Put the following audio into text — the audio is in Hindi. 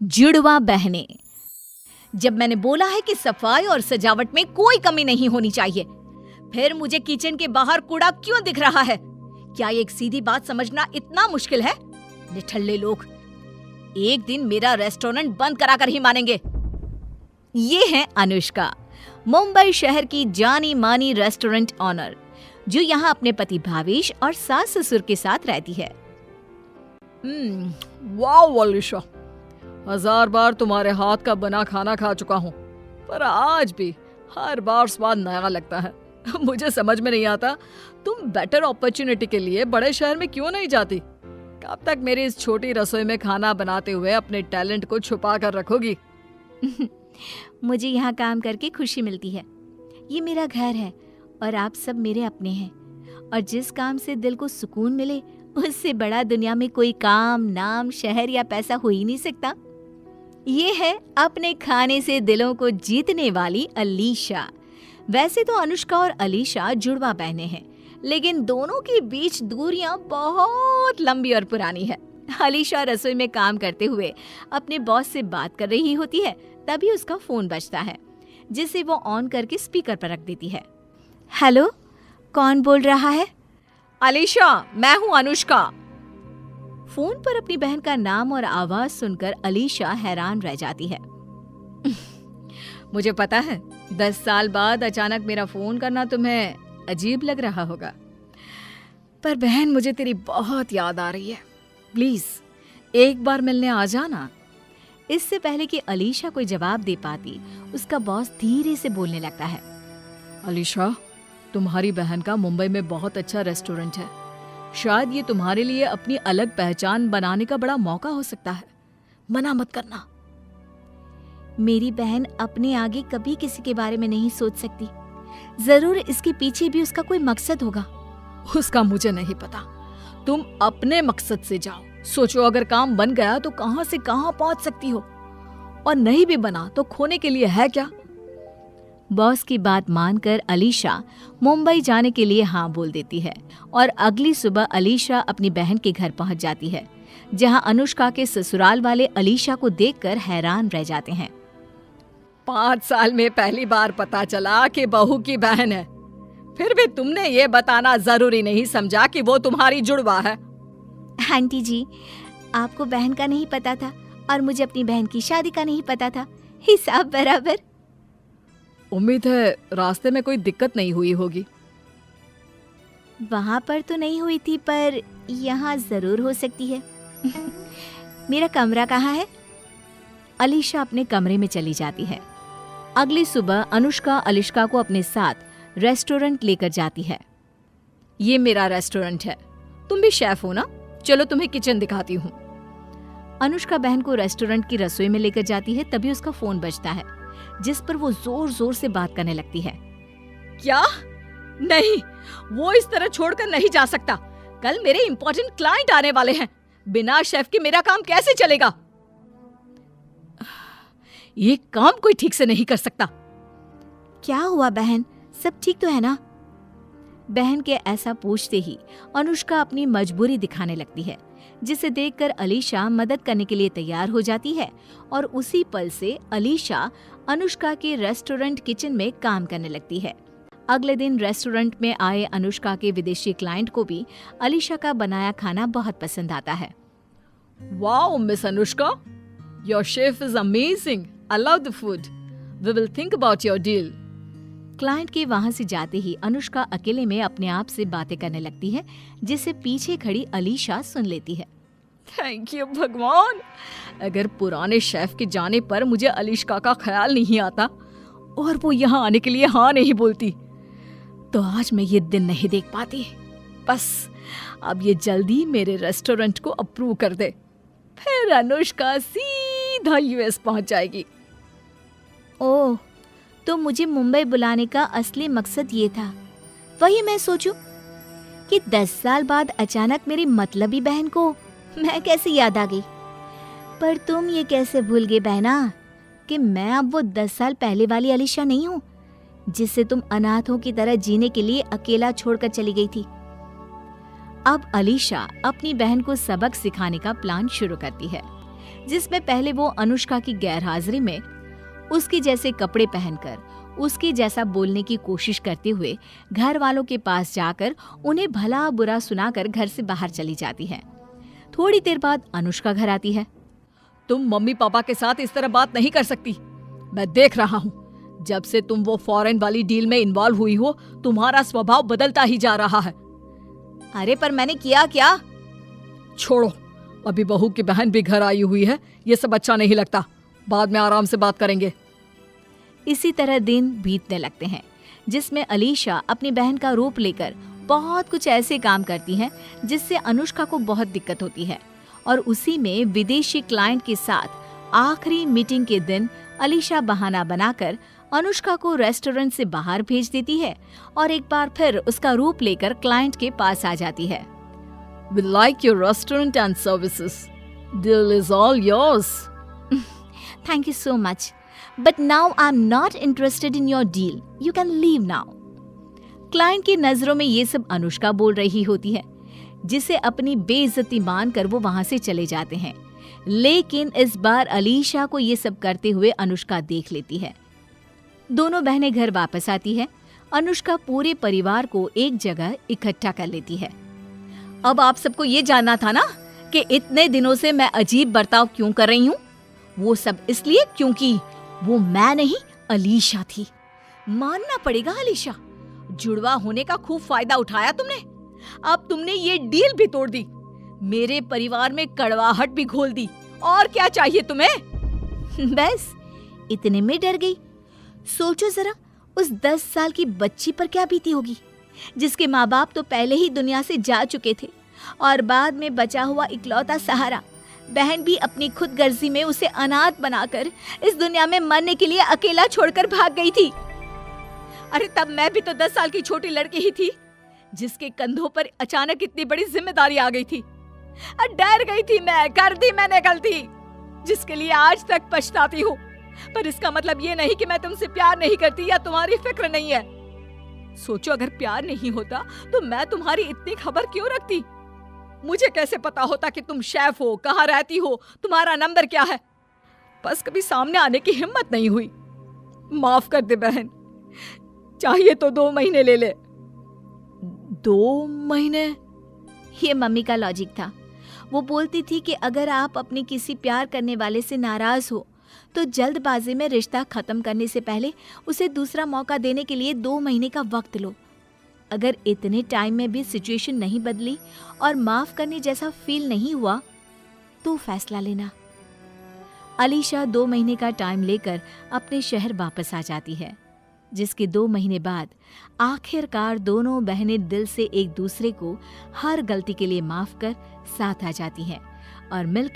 जुड़वा बहनें। जब मैंने बोला है कि सफाई और सजावट में कोई कमी नहीं होनी चाहिए, फिर मुझे किचन के बाहर कूड़ा क्यों दिख रहा है? क्या एक सीधी बात समझना इतना मुश्किल है? निठल्ले लोग, एक दिन मेरा रेस्टोरेंट बंद कराकर ही मानेंगे। ये है अनुष्का, मुंबई शहर की जानी मानी रेस्टोरेंट ऑनर, जो यहाँ अपने पति भावेश और सास ससुर के साथ रहती है। वाह अलीशा, 1000 बार तुम्हारे हाथ का बना खाना खा चुका हूँ, पर आज भी हर बार स्वाद नया लगता है। मुझे समझ में नहीं आता तुम बेटर अपॉर्चुनिटी के लिए बड़े शहर में क्यों नहीं जाती? कब तक मेरी इस छोटी रसोई में खाना बनाते हुए अपने टैलेंट को छुपा कर रखोगी? मुझे यहाँ काम करके खुशी मिलती है। ये मेरा घर है और आप सब मेरे अपने हैं, और जिस काम से दिल को सुकून मिले, उससे बड़ा दुनिया में कोई काम, नाम, शहर या पैसा हो ही नहीं सकता। ये है अपने खाने से दिलों को जीतने वाली अलीशा। वैसे तो अनुष्का और अलीशा जुड़वा बहनें हैं, लेकिन दोनों के बीच दूरियां बहुत लंबी और पुरानी है। अलीशा रसोई में काम करते हुए अपने बॉस से बात कर रही होती है, तभी उसका फोन बजता है, जिसे वो ऑन करके स्पीकर पर रख देती है। हेलो, कौन बोल रहा है? अलीशा, मैं हूँ अनुष्का। फोन पर अपनी बहन का नाम और आवाज सुनकर अलीशा हैरान रह जाती है। मुझे पता है 10 साल बाद अचानक मेरा फोन करना तुम्हें अजीब लग रहा होगा, पर बहन मुझे तेरी बहुत याद आ रही है। प्लीज एक बार मिलने आ जाना। इससे पहले कि अलीशा कोई जवाब दे पाती, उसका बॉस धीरे से बोलने लगता है। अलीशा, तुम्हारी बहन का मुंबई में बहुत अच्छा रेस्टोरेंट है। शायद ये तुम्हारे लिए अपनी अलग पहचान बनाने का बड़ा मौका हो सकता है। मना मत करना। मेरी बहन अपने आगे कभी किसी के बारे में नहीं सोच सकती। जरूर इसके पीछे भी उसका कोई मकसद होगा। उसका मुझे नहीं पता। तुम अपने मकसद से जाओ। सोचो, अगर काम बन गया तो कहां से कहां पहुंच सकती हो, और नहीं भी बना तो खोने के लिए है क्या? बॉस की बात मानकर अलीशा मुंबई जाने के लिए हाँ बोल देती है, और अगली सुबह अलीशा अपनी बहन के घर पहुंच जाती है, जहां अनुष्का के ससुराल वाले अलीशा को देखकर हैरान रह जाते हैं। 5 साल में पहली बार पता चला कि बहू की बहन है, फिर भी तुमने ये बताना जरूरी नहीं समझा कि वो तुम्हारी जुड़वा है। आंटी जी, आपको बहन का नहीं पता था और मुझे अपनी बहन की शादी का नहीं पता था। हिसाब बराबर। उम्मीद है रास्ते में कोई दिक्कत नहीं हुई होगी। वहां पर तो नहीं हुई थी, पर यहाँ जरूर हो सकती है। मेरा कमरा कहाँ है? अलीशा अपने कमरे में चली जाती है। अगली सुबह अनुष्का अलीशा को अपने साथ रेस्टोरेंट लेकर जाती है। ये मेरा रेस्टोरेंट है, तुम भी शेफ हो ना? चलो तुम्हें किचन दिखाती हूँ। अनुष्का बहन को रेस्टोरेंट की रसोई में लेकर जाती है, तभी उसका फोन बजता है, जिस पर वो जोर जोर से बात करने लगती है। क्या? नहीं, वो इस तरह छोड़कर नहीं जा सकता। कल मेरे इंपॉर्टेंट क्लाइंट आने वाले हैं। बिना शेफ के मेरा काम कैसे चलेगा? ये काम कोई ठीक से नहीं कर सकता। क्या हुआ बहन, सब ठीक तो है ना? बहन के ऐसा पूछते ही अनुष्का अपनी मजबूरी दिखाने लगती है, जिसे देखकर अलीशा मदद करने के लिए तैयार हो जाती है, और उसी पल से अलीशा अनुष्का के रेस्टोरेंट किचन में काम करने लगती है। अगले दिन रेस्टोरेंट में आए अनुष्का के विदेशी क्लाइंट को भी अलीशा का बनाया खाना बहुत पसंद आता है। Wow miss Anushka, your chef is amazing. I love the food. We will think about your deal. Client के वहां से जाते ही अनुष्का अकेले में अपने आप से बातें करने लगती है, जिसे पीछे खड़ी अलीशा सुन लेती है। थैंक यू भगवान, अगर पुराने शेफ के जाने पर मुझे अलीशा का ख्याल नहीं आता और वो यहाँ आने के लिए हाँ नहीं बोलती, तो आज मैं ये दिन नहीं देख पाती। बस अब ये जल्दी मेरे रेस्टोरेंट को अप्रूव कर दे, फिर अनुष्का सीधा यूएस पहुंच जाएगी। ओह, तो मुझे मुंबई बुलाने का असली मकसद ये था। वही मैं सोचूं कि 10 साल बाद अचानक मेरी मतलबी बहन को मैं कैसे याद आ गई। पर तुम ये कैसे भूल गए बहना कि मैं अब वो 10 साल पहले वाली अलीशा नहीं हूँ, जिससे तुम अनाथों की तरह जीने के लिए अकेला छोड़कर चली गई थी। अब अलीशा अपनी बहन को सबक सिखाने का प्लान शुरू करती है, जिसमें पहले वो अनुष्का की गैरहाजिरी में उसकी जैसे कपड़े पहनकर उसकी जैसा बोलने की कोशिश करते हुए घर वालों के पास जाकर उन्हें भला बुरा सुनाकर घर से बाहर चली जाती है। थोड़ी देर बाद अनुष्का घर आती है। तुम मम्मी पापा के साथ इस तरह बात नहीं कर सकती। मैं देख रहा हूँ, जब से तुम वो फॉरेन वाली डील में इन्वॉल्व हुई हो, तुम्हारा स्वभाव बदलता ही जा रहा है। अरे पर मैंने किया क्या? छोड़ो, अभी बहू की बहन भी घर आई हुई है, ये सब अच्छा नहीं लगता। बाद में आराम से बात करेंगे। इसी तरह दिन बीतने लगते हैं, जिसमें अलीशा अपनी बहन का रूप लेकर बहुत कुछ ऐसे काम करती है जिससे अनुष्का को बहुत दिक्कत होती है। और उसी में विदेशी क्लाइंट के साथ आखिरी मीटिंग के दिन अलीशा बहाना बनाकर अनुष्का को रेस्टोरेंट से बाहर भेज देती है और एक बार फिर उसका रूप लेकर क्लाइंट के पास आ जाती है। We like your restaurant and services. Deal is all yours. Thank you so much. But now I'm not interested in your deal. You can leave now. Client की नजरों में ये सब अनुष्का बोल रही होती है, जिसे अपनी बेइज्जती मानकर वो वहां से चले जाते हैं। लेकिन इस बार अलीशा को ये सब करते हुए अनुष्का देख लेती है। दोनों बहनें घर वापस आती है। अनुष्का पूरे परिवार को एक जगह इकट्ठा कर लेती है। अब आप सबको ये जानना था ना कि इतने दिनों से मैं अजीब बर्ताव क्यों कर रही हूँ। वो सब इसलिए क्योंकि वो मैं नहीं, अलीशा थी। मानना पड़ेगा अलीशा, जुड़वा होने का खूब फायदा उठाया तुमने। अब तुमने ये डील भी तोड़ दी, मेरे परिवार में कड़वाहट भी घोल दी। और क्या चाहिए तुम्हें? बस इतने में डर गई। सोचो जरा, उस 10 साल की बच्ची पर क्या बीती होगी, जिसके माँ बाप तो पहले ही दुनिया से जा चुके थे और बाद में बचा हुआ इकलौता सहारा बहन भी अपनी खुदगर्जी में उसे अनाथ बनाकर इस दुनिया में मरने के लिए अकेला छोड़कर भाग गई थी। अरे तब मैं भी तो 10 साल की छोटी लड़की ही थी, जिसके कंधों पर अचानक इतनी बड़ी जिम्मेदारी आ गई थी। डर गई थी मैं, कर दी मैंने गलती, जिसके लिए आज तक पछताती हूँ। पर इसका मतलब ये नहीं कि मैं तुमसे प्यार नहीं करती या तुम्हारी फिक्र नहीं है। सोचो, अगर प्यार नहीं होता तो मैं तुम्हारी इतनी खबर क्यों रखती? मुझे कैसे पता होता कि तुम शेफ हो, कहाँ रहती हो, तुम्हारा नंबर क्या है? बस कभी सामने आने की हिम्मत नहीं हुई। माफ कर दे बहन, चाहिए तो 2 महीने ले ले। 2 महीने? ये मम्मी का लॉजिक था। वो बोलती थी कि अगर आप अपने किसी प्यार करने वाले से नाराज हो तो जल्दबाजी में रिश्ता खत्म करने से पहले उसे दूसरा मौका देने के लिए 2 महीने का वक्त लो। अगर इतने टाइम में भी सिचुएशन नहीं बदली और माफ करने जैसा फील नहीं हुआ तो फैसला लेना। अलीशा 2 महीने का टाइम लेकर अपने शहर वापस आ जाती है, जिसके 2 महीने बाद आखिरकार दोनों बहनें दिल से एक दूसरे को हर गलती के लिए माफ कर साथ आ जाती हैं और मिलकर